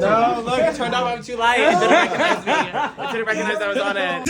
No, look, it turned out way too light. It didn't recognize me. It didn't recognize that I was on it.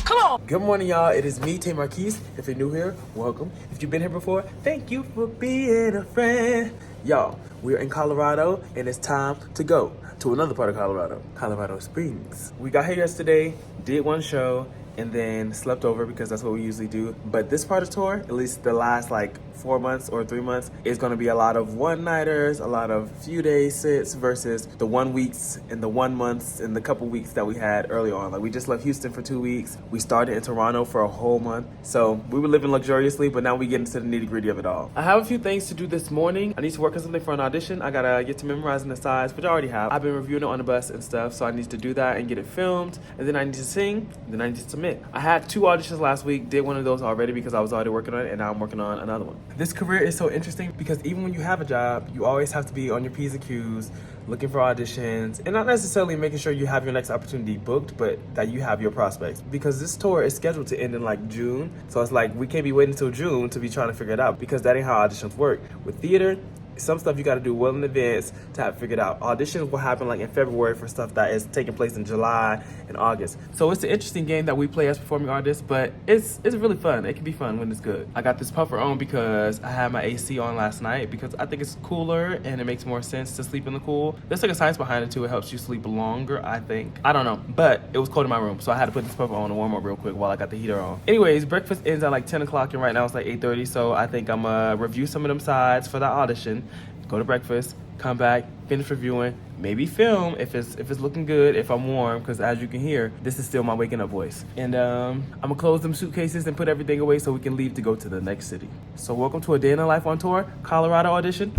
Come on. Good morning, y'all. It is me, Tay Marquise. If you're new here, welcome. If you've been here before, thank you for being a friend. Y'all, we're in Colorado, and it's time to go to another part of Colorado, Colorado Springs. We got here yesterday, did one show, and then slept over because that's what we usually do. But this part of tour, at least the last like 4 months or 3 months, is gonna be a lot of one-nighters, a lot of few day sits versus the 1 weeks and the 1 months and the couple weeks that we had early on. Like we just left Houston for 2 weeks. We started in Toronto for a whole month. So we were living luxuriously, but now we get into the nitty-gritty of it all. I have a few things to do this morning. I need to work on something for an audition. I gotta get to memorizing the sides, which I already have. I've been reviewing it on the bus and stuff, so I need to do that and get it filmed. And then I need to sing, and then I need to submit. I had 2 auditions last week, did one of those already because I was already working on it, and now I'm working on another one. This career is so interesting because even when you have a job, you always have to be on your P's and Q's, looking for auditions, and not necessarily making sure you have your next opportunity booked, but that you have your prospects. Because this tour is scheduled to end in like June, so it's like we can't be waiting until June to be trying to figure it out because that ain't how auditions work. With theater, some stuff you got to do well in advance to have it figured out. Auditions will happen like in February for stuff that is taking place in July and August. So it's an interesting game that we play as performing artists, but it's really fun. It can be fun when it's good. I got this puffer on because I had my AC on last night because I think it's cooler and it makes more sense to sleep in the cool. There's like a science behind it too. It helps you sleep longer, I think. I don't know, but it was cold in my room, so I had to put this puffer on to warm up real quick while I got the heater on. Anyways, breakfast ends at like 10 o'clock and right now it's like 8:30, so I think I'm gonna review some of them sides for that audition. Go to breakfast, come back, finish reviewing, maybe film if it's looking good, if I'm warm, because as you can hear, this is still my waking up voice. And I'm gonna close them suitcases and put everything away so we can leave to go to the next city. So welcome to a day in the life on tour, Colorado audition.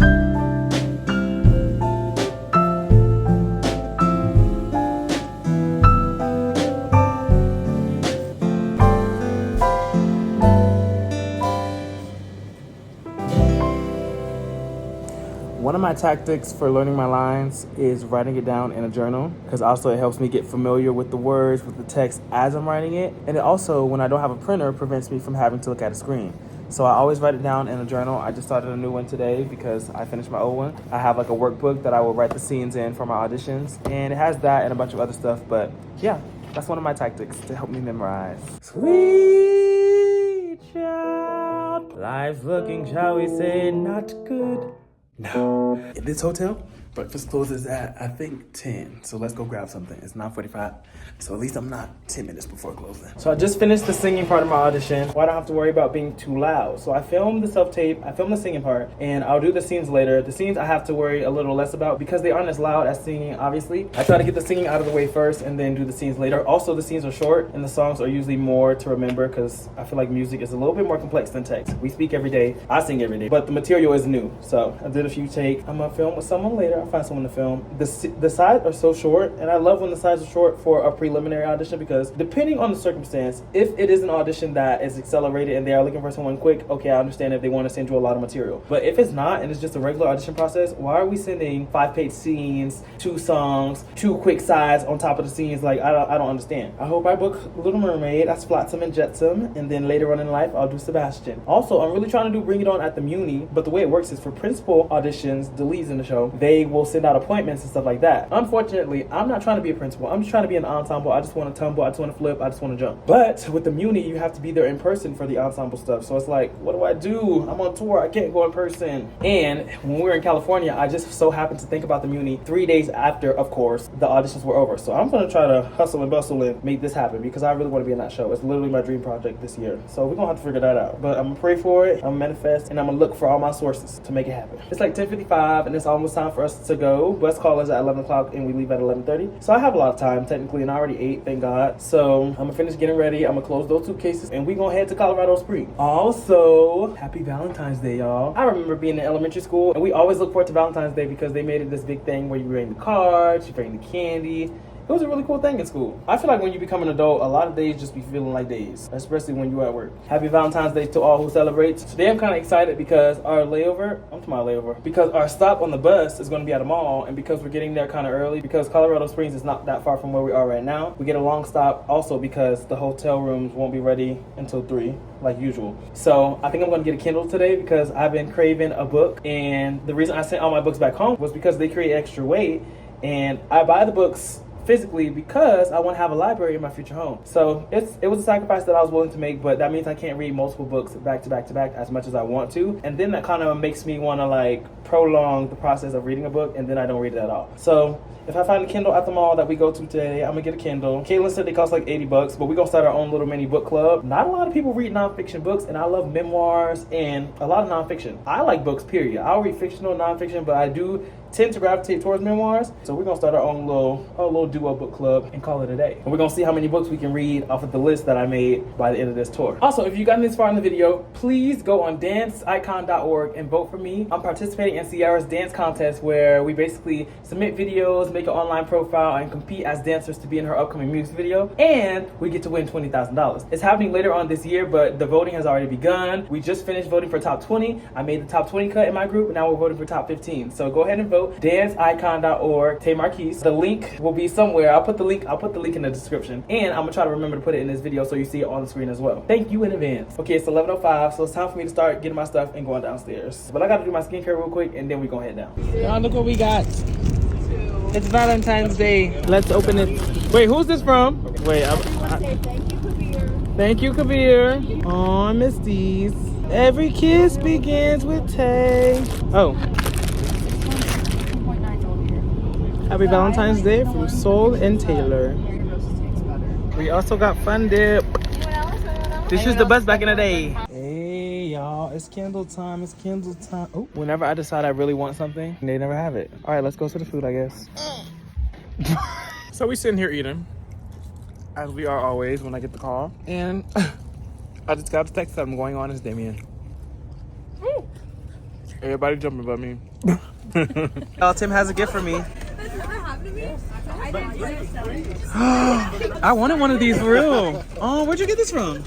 One of my tactics for learning my lines is writing it down in a journal, because also it helps me get familiar with the words, with the text as I'm writing it. And it also, when I don't have a printer, prevents me from having to look at a screen. So I always write it down in a journal. I just started a new one today because I finished my old one. I have like a workbook that I will write the scenes in for my auditions, and it has that and a bunch of other stuff. But yeah, that's one of my tactics to help me memorize. Sweet child, life's looking, shall we say, not good. No. In this hotel, breakfast closes at, I think, 10. So let's go grab something. It's 9:45. So at least I'm not 10 minutes before closing. So I just finished the singing part of my audition. Well, I don't have to worry about being too loud. So I filmed the self-tape, I filmed the singing part, and I'll do the scenes later. The scenes I have to worry a little less about because they aren't as loud as singing, obviously. I try to get the singing out of the way first and then do the scenes later. Also, the scenes are short and the songs are usually more to remember because I feel like music is a little bit more complex than text. We speak every day, I sing every day, but the material is new. So I did a few takes. I'm gonna film with someone later. I'll find someone to film. The sides are so short, and I love when the sides are short for a preliminary audition because depending on the circumstance, if it is an audition that is accelerated and they are looking for someone quick, okay, I understand if they want to send you a lot of material. But if it's not and it's just a regular audition process, why are we sending 5-page scenes, 2 songs, 2 quick sides on top of the scenes? Like, I don't understand. I hope I book Little Mermaid, that's Flotsam and Jetsam, and then later on in life, I'll do Sebastian. Also, I'm really trying to do Bring It On at the Muni, but the way it works is for principal auditions, the leads in the show, they will send out appointments and stuff like that. Unfortunately, I'm not trying to be a principal. I'm just trying to be an ensemble. I just want to tumble, I just want to flip, I just want to jump. But with the Muni, you have to be there in person for the ensemble stuff. So it's like, what do? I'm on tour, I can't go in person. And when we were in California, I just so happened to think about the Muni 3 days after, of course, the auditions were over. So I'm going to try to hustle and bustle and make this happen because I really want to be in that show. It's literally my dream project this year. So we're going to have to figure that out. But I'm going to pray for it, I'm going to manifest, and I'm going to look for all my sources to make it happen. It's like 10:55 and it's almost time for us to go. Bus call is at 11 o'clock and we leave at 11:30. So I have a lot of time technically, and I already ate, thank God. So I'm gonna finish getting ready. I'm gonna close those suitcases and we gonna head to Colorado Springs. Also, happy Valentine's Day, y'all. I remember being in elementary school and we always look forward to Valentine's Day because they made it this big thing where you bring the cards, you bring the candy, It was a really cool thing in school. I feel like when you become an adult, a lot of days just be feeling like days, especially when you're at work. Happy Valentine's Day to all who celebrate. Today I'm kind of excited because our because our stop on the bus is going to be at a mall, and because we're getting there kind of early, because Colorado Springs is not that far from where we are right now, we get a long stop also because the hotel rooms won't be ready until 3, like usual. So I think I'm going to get a Kindle today because I've been craving a book, and the reason I sent all my books back home was because they create extra weight, and I buy the books physically because I want to have a library in my future home. So it was a sacrifice that I was willing to make, but that means I can't read multiple books back to back to back as much as I want to, and then that kind of makes me want to like prolong the process of reading a book, and then I don't read it at all. So if I find a Kindle at the mall that we go to today, I'm gonna get a Kindle. Caitlin said they cost like $80, but we're gonna start our own little mini book club. Not a lot of people read nonfiction books, and I love memoirs and a lot of nonfiction. I like books, period. I'll read fictional, nonfiction, but I do tend to gravitate towards memoirs. So we're gonna start our own little duo book club and call it a day. And we're gonna see how many books we can read off of the list that I made by the end of this tour. Also, if you got this far in the video, please go on danceicon.org and vote for me. I'm participating in Sierra's dance contest where we basically submit videos, make an online profile, and compete as dancers to be in her upcoming music video. And we get to win $20,000. It's happening later on this year, but the voting has already begun. We just finished voting for top 20. I made the top 20 cut in my group, and now we're voting for top 15. So go ahead and vote. Danceicon.org, Tay Marquise. The link will be somewhere. I'll put the link in the description, and I'm gonna try to remember to put it in this video so you see it on the screen as well. Thank you in advance. Okay, it's 11:05, so it's time for me to start getting my stuff and going downstairs. But I gotta do my skincare real quick, and then we gonna head down. Y'all, look what we got. It's Valentine's Day. Let's open it. Wait, who's this from? Wait, thank you, Kabir. Aw, I miss these. Every kiss begins with Tay. Oh. Happy Valentine's Day from Soul and Taylor. We also got Fun Dip. This is the best back in the day. Hey y'all, it's Kindle time, it's Kindle time. Oh, whenever I decide I really want something, they never have it. All right, let's go to the food, I guess. So we sitting here eating, as we are always when I get the call. And I just got a text that I'm going on as Damien. Everybody jumping but me. Tim has a gift for me. I wanted one of these for real. Oh, where'd you get this from?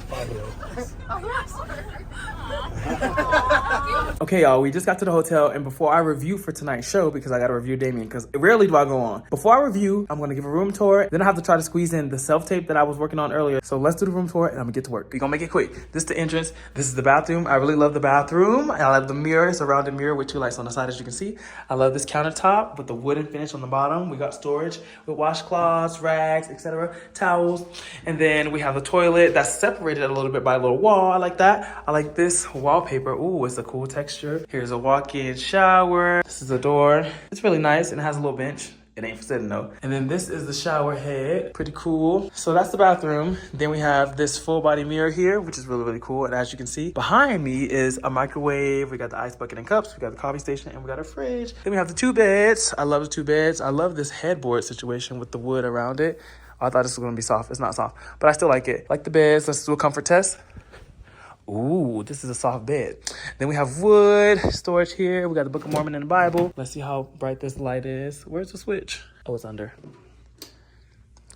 Okay, y'all, we just got to the hotel, and before I review for tonight's show, because I gotta review Damien, because rarely do I go on. Before I review, I'm gonna give a room tour, then I have to try to squeeze in the self-tape that I was working on earlier. So let's do the room tour, and I'm gonna get to work. We're gonna make it quick. This is the entrance. This is the bathroom. I really love the bathroom. I love the mirror. It's a rounded mirror with 2 lights on the side, as you can see. I love this countertop with the wooden finish on the bottom. We got storage with washcloths, rags, etc., towels. And then we have the toilet that's separated a little bit by a little wall. I like that. I like this wallpaper. Ooh, it's a cool texture. Here's a walk-in shower. This is a door. It's really nice, and it has a little bench. It ain't for sitting though. And then this is the shower head. Pretty cool. So that's the bathroom. Then we have this full body mirror here, which is really, really cool. And as you can see, behind me is a microwave. We got the ice bucket and cups. We got the coffee station, and we got a fridge. Then we have the 2 beds. I love the 2 beds. I love this headboard situation with the wood around it. Oh, I thought this was gonna be soft. It's not soft, but I still like it. Like the beds. Let's do a comfort test. Ooh, this is a soft bed. Then we have wood storage here. We got the Book of Mormon and the Bible. Let's see how bright this light is. Where's the switch? Oh, it's under.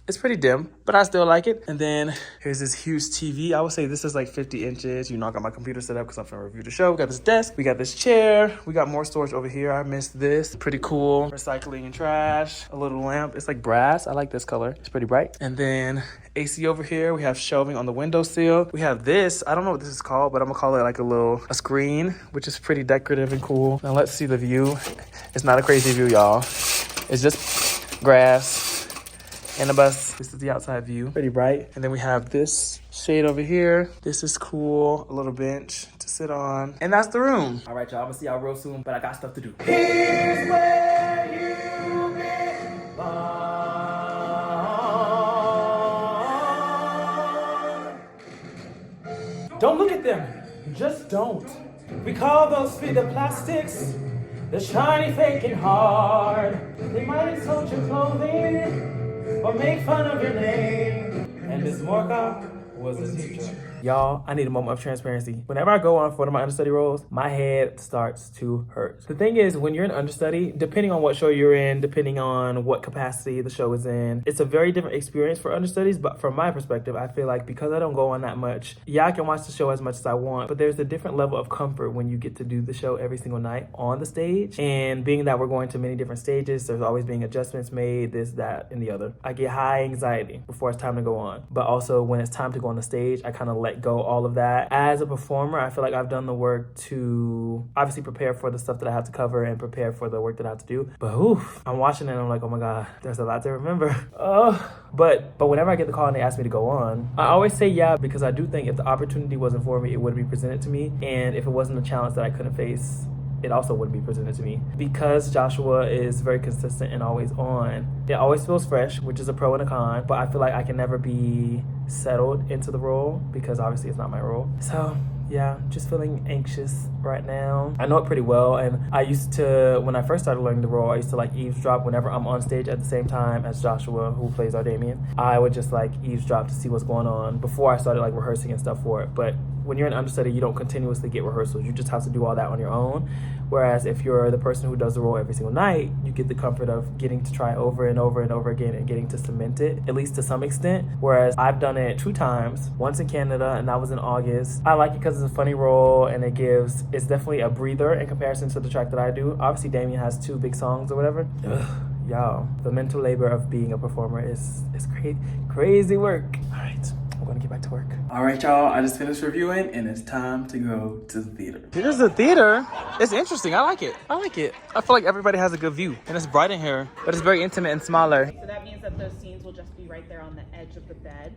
It's pretty dim, but I still like it. And then here's this huge TV. I would say this is like 50 inches. You know, I got my computer set up because I'm gonna review the show. We got this desk. We got this chair. We got more storage over here. I missed this. Pretty cool. Recycling and trash. A little lamp. It's like brass. I like this color. It's pretty bright. And then AC over here. We have shelving on the windowsill. We have this. I don't know what this is called, but I'm gonna call it like a screen, which is pretty decorative and cool. Now let's see the view. It's not a crazy view, y'all. It's just grass and a bus. This is the outside view. Pretty bright. And then we have this shade over here. This is cool. A little bench to sit on. And that's the room. All right, y'all. I'm gonna see y'all real soon, but I got stuff to do. Here's where you belong. Don't look at them. Just don't. We call those feet the plastics. The shiny, fake, and hard. They might insult your clothing or make fun of your name. And Miss Morka was a teacher. Y'all, I need a moment of transparency. Whenever I go on for one of my understudy roles, my head starts to hurt. The thing is, when you're an understudy, depending on what show you're in, depending on what capacity the show is in, it's a very different experience for understudies. But from my perspective, I feel like because I don't go on that much, yeah, I can watch the show as much as I want, but there's a different level of comfort when you get to do the show every single night on the stage. And being that we're going to many different stages, there's always being adjustments made, this, that, and the other. I get high anxiety before it's time to go on. But also when it's time to go on the stage, I kind of let go all of that. As a performer, I feel like I've done the work to obviously prepare for the stuff that I have to cover and prepare for the work that I have to do. But oof, I'm watching it and I'm like, oh my God, there's a lot to remember. But whenever I get the call and they ask me to go on, I always say yeah, because I do think if the opportunity wasn't for me, it would be presented to me. And if it wasn't a challenge that I couldn't face, it also would be presented to me. Because Joshua is very consistent and always on, it always feels fresh, which is a pro and a con, but I feel like I can never be settled into the role because obviously it's not my role. So yeah, just feeling anxious right now. I know it pretty well, and I used to, when I first started learning the role, I used to like eavesdrop whenever I'm on stage at the same time as Joshua, who plays our Damien. I would just like eavesdrop to see what's going on before I started like rehearsing and stuff for it. But when you're an understudy, you don't continuously get rehearsals. You just have to do all that on your own. Whereas if you're the person who does the role every single night, you get the comfort of getting to try over and over and over again and getting to cement it, at least to some extent. Whereas I've done it 2 times, once in Canada, and that was in August. I like it because it's a funny role and it's definitely a breather in comparison to the track that I do. Obviously, Damien has 2 big songs or whatever. Y'all, the mental labor of being a performer is crazy work. All right. I'm gonna get back to work. All right, y'all, I just finished reviewing and it's time to go to the theater. Here's the theater. It's interesting. I like it. I feel like everybody has a good view and it's bright in here, but it's very intimate and smaller. So that means that those scenes will just be right there on the edge of the bed.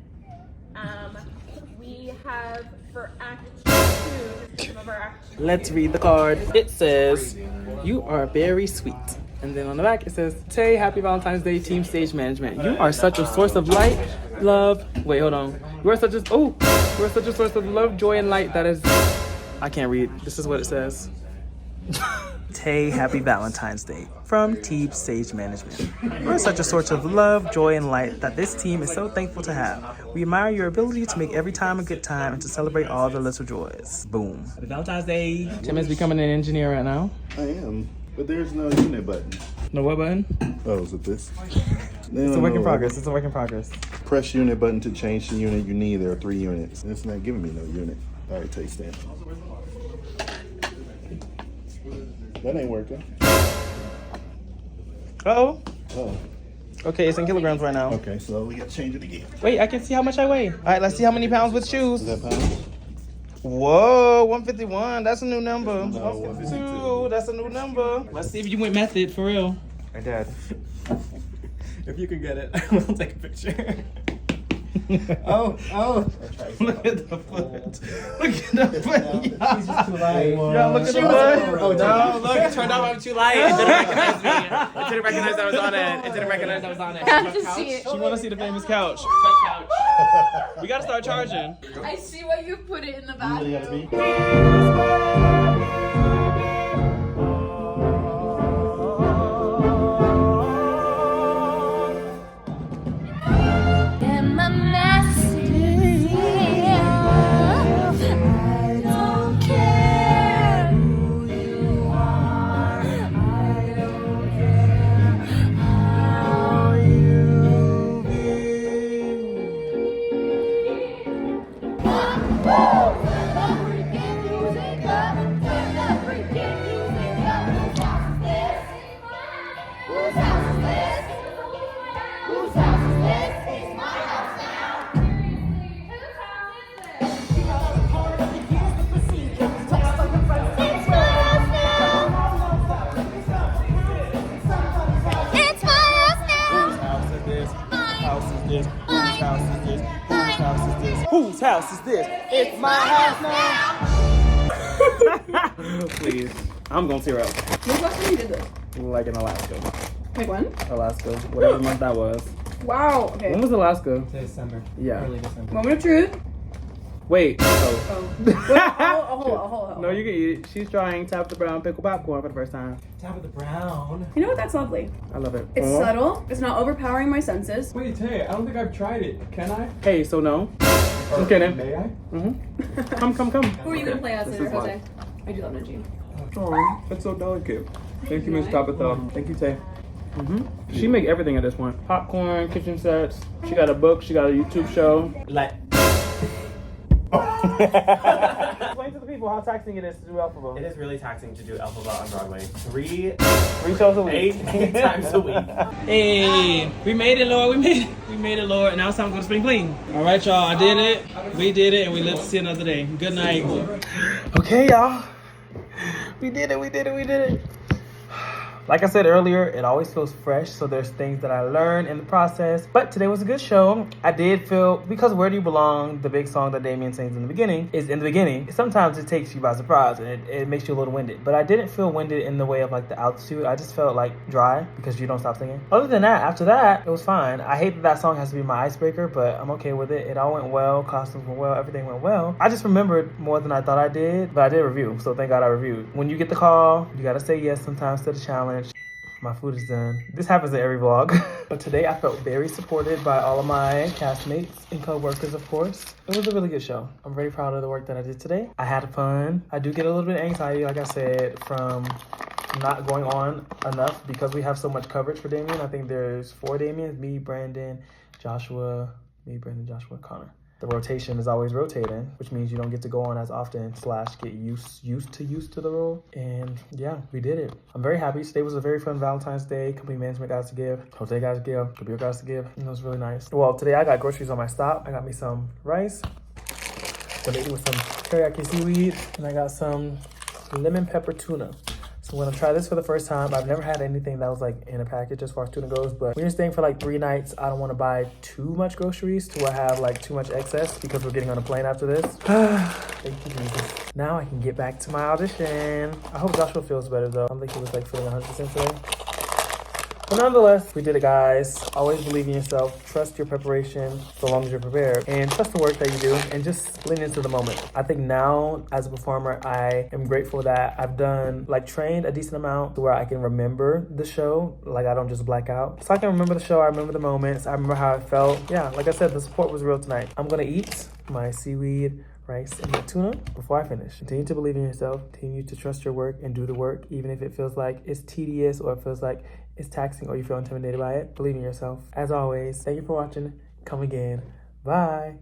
We have for Act 2, some of our Act 2. Let's read the card. It says, "You are very sweet." And then on the back it says, "Tay, happy Valentine's Day, Team Stage Management. You are such a source of light, love." Wait, hold on. You are such a source of love, joy, and light that is. I can't read. This is what it says. Tay, happy Valentine's Day from Team Stage Management. You are such a source of love, joy, and light that this team is so thankful to have. We admire your ability to make every time a good time and to celebrate all the little joys. Boom. Happy Valentine's Day. Tim is becoming an engineer right now. I am. But there's no unit button. No what button? Oh, is it this? It's a work in progress. It's a work in progress. Press unit button to change the unit you need. There are 3 units. And it's not giving me no unit. All right, take stand. That ain't working. Uh-oh. Oh. Okay, it's in kilograms right now. Okay, so we got to change it again. Wait, I can see how much I weigh. All right, let's see how many pounds with shoes. Is that pounds? Whoa, 151. That's a new number. No, 152. That's a new number. Let's see if you went method for real. Hey, Dad. If you can get it, we'll take a picture. Oh. Look at the foot. Look at the foot. He's just too light. Y'all, look at the foot. Oh, no, look, it turned out I'm too light. It didn't recognize me. It didn't recognize I was on it. I have to see it. She want to see the famous couch. We got to start charging. I see why you put it in the bathroom. Whose house is this? It's my house now. Please. I'm gonna tear up. When last time you did this? Like in Alaska. Like when? Alaska. Whatever month that was. Wow. Okay. When was Alaska? December. Yeah. Early December. Moment of truth. Wait. Oh. Wait, hold on. No, you can eat it. She's trying Tabitha Brown pickle popcorn for the first time. Tabitha Brown. You know what? That's lovely. I love it. It's subtle. It's not overpowering my senses. Wait, Tay, I don't think I've tried it. Can I? Hey, so no. Okay then. May I? Come. Who are you gonna play as later, Jose? I do love Najee. Oh, that's so delicate. Thank you, Miss Tabitha. Thank you, Tay. She make everything at this point. Popcorn, kitchen sets. She got a book. She got a YouTube show. Like. Explain to the people how taxing it is to do Elphaba. It is really taxing to do Elphaba on Broadway. Three shows a week. 8 times a week. Hey, we made it, Lord. We made it, Lord. And now it's time to go to spring clean. All right, y'all. I did it. We did it, and we live to see another day. Good night. Okay, y'all. We did it. Like I said earlier, it always feels fresh, so there's things that I learned in the process. But today was a good show. I did feel, because Where Do You Belong, the big song that Damien sings in the beginning, sometimes it takes you by surprise and it makes you a little winded. But I didn't feel winded in the way of like the altitude. I just felt like dry because you don't stop singing. Other than that, after that, it was fine. I hate that song has to be my icebreaker, but I'm okay with it. It all went well, costumes went well, everything went well. I just remembered more than I thought I did, but I did review, so thank God I reviewed. When you get the call, you gotta say yes sometimes to the challenge. My food is done. This happens in every vlog. But today I felt very supported by all of my castmates and co-workers, of course. It was a really good show. I'm very proud of the work that I did today. I had fun. I do get a little bit of anxiety, like I said, from not going on enough because we have so much coverage for Damien. I think there's 4 Damiens, me, Brandon, Joshua, Connor. The rotation is always rotating, which means you don't get to go on as often / get used to the role. And yeah, we did it. I'm very happy. Today was a very fun Valentine's Day. Company management got us to give. Jose got us to give. Kabir got us to give. And it was really nice. Well, today I got groceries on my stop. I got me some rice. Gonna eat with some teriyaki seaweed. And I got some lemon pepper tuna. So I'm gonna try this for the first time. I've never had anything that was like in a package as far as tuna goes, but when you're staying for like 3 nights, I don't wanna buy too much groceries to where I have like too much excess because we're getting on a plane after this. Thank you, Jesus. Now I can get back to my audition. I hope Joshua feels better though. I don't think he was like feeling 100% today. But nonetheless, we did it, guys. Always believe in yourself. Trust your preparation so long as you're prepared. And trust the work that you do. And just lean into the moment. I think now, as a performer, I am grateful that I've done, like, trained a decent amount to where I can remember the show. Like, I don't just black out. So I can remember the show. I remember the moments. I remember how I felt. Yeah, like I said, the support was real tonight. I'm going to eat my seaweed, rice, and my tuna before I finish. Continue to believe in yourself. Continue to trust your work and do the work, even if it feels like it's tedious or it feels like it's taxing or you feel intimidated by it. Believe in yourself. As always, thank you for watching. Come again. Bye.